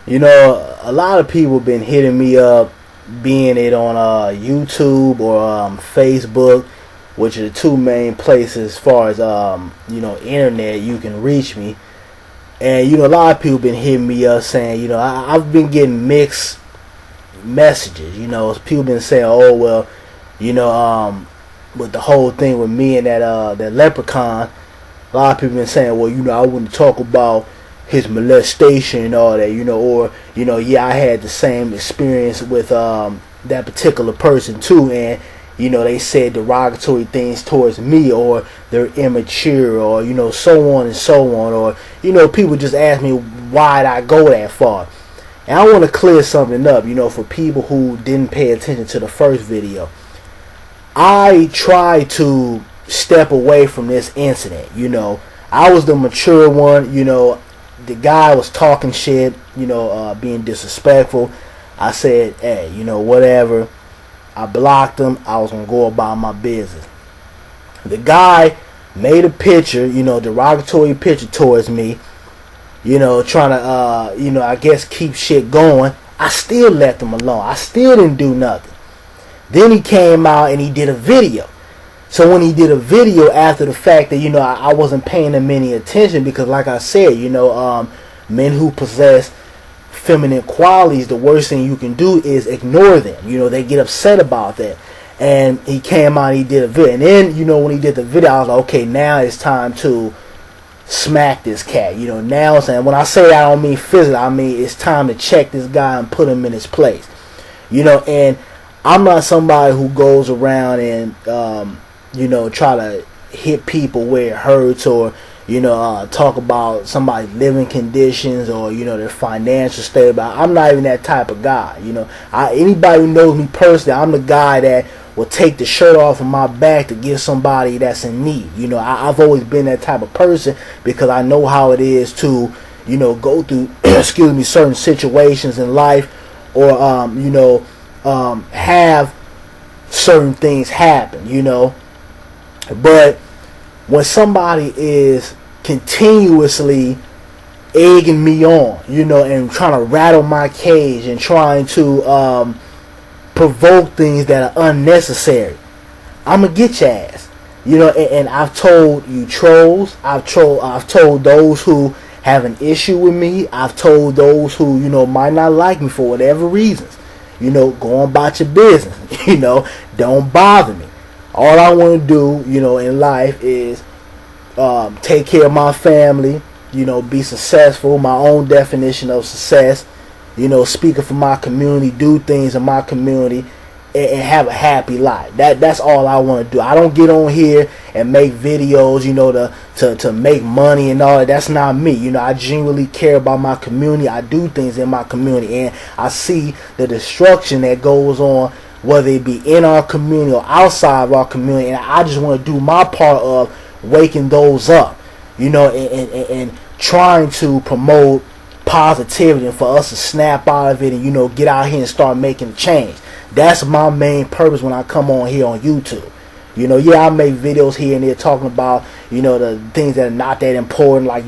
A lot of people been hitting me up, being it on YouTube or Facebook, which are the two main places as far as internet you can reach me. And a lot of people been hitting me up saying, I've been getting mixed messages. People been saying, oh well, with the whole thing with me and that leprechaun, a lot of people been saying, well, I wouldn't talk about his molestation and all that, or yeah, I had the same experience with that particular person too, and they said derogatory things towards me, or they're immature, or so on and so on, or people just ask me why'd I go that far. And I want to clear something up, for people who didn't pay attention to the first video. I tried to step away from this incident. I was the mature one. The guy was talking shit, being disrespectful. I said, hey, whatever. I blocked him. I was going to go about my business. The guy made a picture, derogatory picture towards me, trying to, I guess keep shit going. I still left him alone. I still didn't do nothing. Then he came out and he did a video. So when he did a video after the fact that, I wasn't paying him any attention, because like I said, men who possess feminine qualities, the worst thing you can do is ignore them. They get upset about that. And he came out and he did a video. And then, when he did the video, I was like, okay, now it's time to smack this cat. Now saying, when I say that, I don't mean physically. I mean, it's time to check this guy and put him in his place. And I'm not somebody who goes around and, try to hit people where it hurts, or, talk about somebody's living conditions, or, their financial state. I'm not even that type of guy. Anybody who knows me personally, I'm the guy that will take the shirt off of my back to give somebody that's in need. I've always been that type of person, because I know how it is to, go through, certain situations in life, or, have certain things happen, But when somebody is continuously egging me on, and trying to rattle my cage and trying to provoke things that are unnecessary, I'm gonna get your ass. And I've told you trolls, I've told those who have an issue with me, I've told those who, might not like me for whatever reasons, go on about your business, don't bother me. All I want to do, in life is take care of my family, be successful, my own definition of success, speaking for my community, do things in my community, and have a happy life. That's all I want to do. I don't get on here and make videos, to make money and all that. That's not me. I genuinely care about my community. I do things in my community, and I see the destruction that goes on, whether it be in our community or outside of our community, and I just want to do my part of waking those up, and trying to promote positivity, and for us to snap out of it and, get out here and start making a change. That's my main purpose when I come on here on YouTube. Yeah, I make videos here and there talking about, the things that are not that important, like,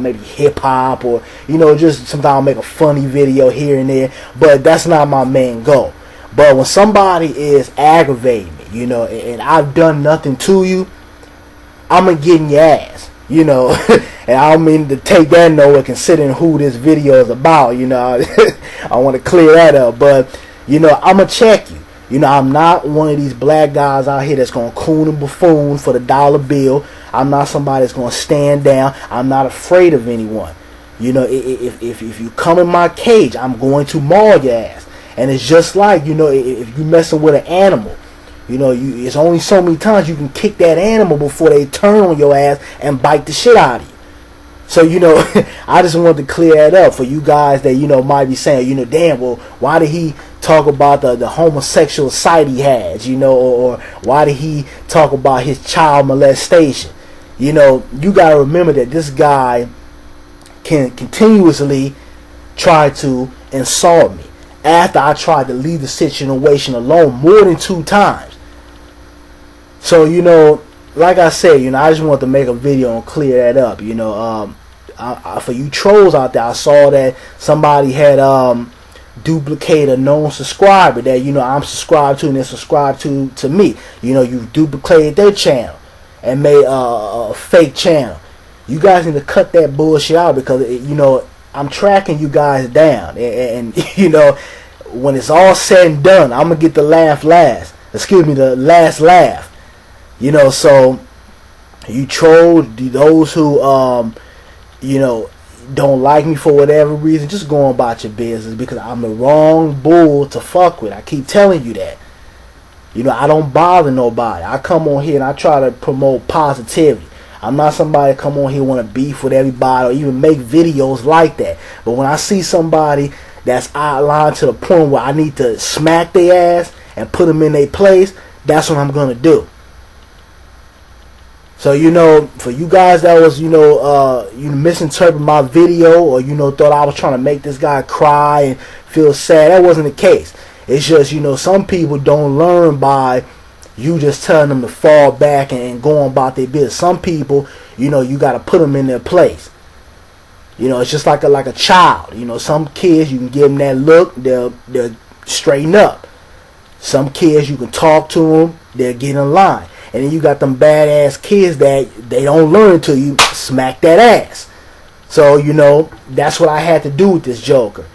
maybe hip-hop, or, just sometimes I'll make a funny video here and there, but that's not my main goal. But when somebody is aggravating me, and I've done nothing to you, I'm going to get in your ass, and I don't mean to take that nowhere considering who this video is about, I want to clear that up, but, I'm going to check you. I'm not one of these black guys out here that's going to coon and buffoon for the dollar bill. I'm not somebody that's going to stand down. I'm not afraid of anyone. If you come in my cage, I'm going to maul your ass. And it's just like, if you're messing with an animal, it's only so many times you can kick that animal before they turn on your ass and bite the shit out of you. So, I just wanted to clear that up for you guys that, might be saying, damn, well, why did he talk about the homosexual site he has, or why did he talk about his child molestation? You got to remember that this guy can continuously try to insult me after I tried to leave the situation alone more than 2 times. So, like I said, I just wanted to make a video and clear that up. for you trolls out there, I saw that somebody had duplicated a known subscriber that, you know, I'm subscribed to and they're subscribed to me. You know, you duplicated their channel and made a fake channel. You guys need to cut that bullshit out, because, you know, I'm tracking you guys down, and you know, when it's all said and done, I'm gonna get the last. Excuse me, the last laugh. You know, so you troll those who you know, don't like me for whatever reason, just go on about your business, because I'm the wrong bull to fuck with. I keep telling you that. You know, I don't bother nobody. I come on here and I try to promote positivity. I'm not somebody that come on here want to beef with everybody or even make videos like that. But when I see somebody that's outlined to the point where I need to smack their ass and put them in their place, that's what I'm going to do. So, you know, for you guys that was, you know, you misinterpret my video, or, you know, thought I was trying to make this guy cry and feel sad, that wasn't the case. It's just, you know, some people don't learn by you just telling them to fall back and go on about their business. Some people, you know, you got to put them in their place. You know, it's just like a child. You know, some kids, you can give them that look, they'll straighten up. Some kids, you can talk to them, they'll get in line. And then you got them badass kids that they don't learn till you smack that ass. So, you know, that's what I had to do with this Joker.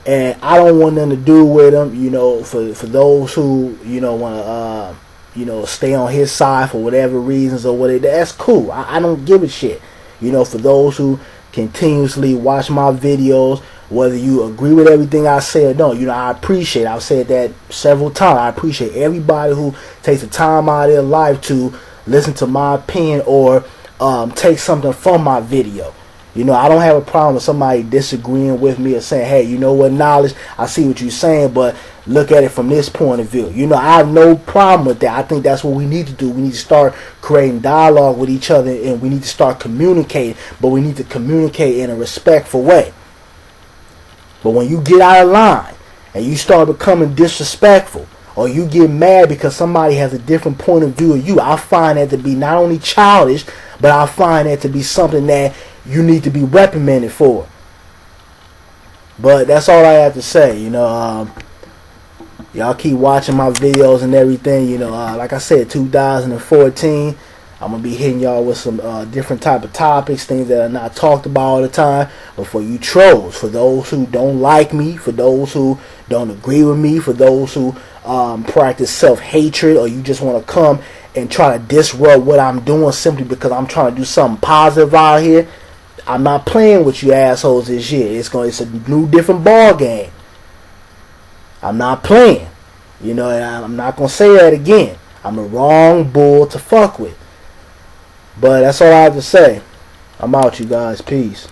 And I don't want nothing to do with him, you know, for those who, you know, want to, you know, stay on his side for whatever reasons or whatever, that's cool. I don't give a shit. You know, for those who continuously watch my videos, whether you agree with everything I say or don't, you know, I appreciate it. I've said that several times. I appreciate everybody who takes the time out of their life to listen to my opinion or take something from my video. You know, I don't have a problem with somebody disagreeing with me or saying, hey, you know what, Knowledge, I see what you're saying, but look at it from this point of view. You know, I have no problem with that. I think that's what we need to do. We need to start creating dialogue with each other, and we need to start communicating, but we need to communicate in a respectful way. But when you get out of line and you start becoming disrespectful, or you get mad because somebody has a different point of view of you, I find that to be not only childish, but I find that to be something that you need to be reprimanded for. But that's all I have to say. You know, y'all keep watching my videos and everything. You know, like I said, 2014, I'm going to be hitting y'all with some different type of topics, things that are not talked about all the time. But for you trolls, for those who don't like me, for those who don't agree with me, for those who practice self-hatred, or you just want to come and try to disrupt what I'm doing simply because I'm trying to do something positive out here, I'm not playing with you assholes this year. It's a new, different ball game. I'm not playing. You know, and I'm not going to say that again. I'm the wrong bull to fuck with. But that's all I have to say. I'm out, you guys. Peace.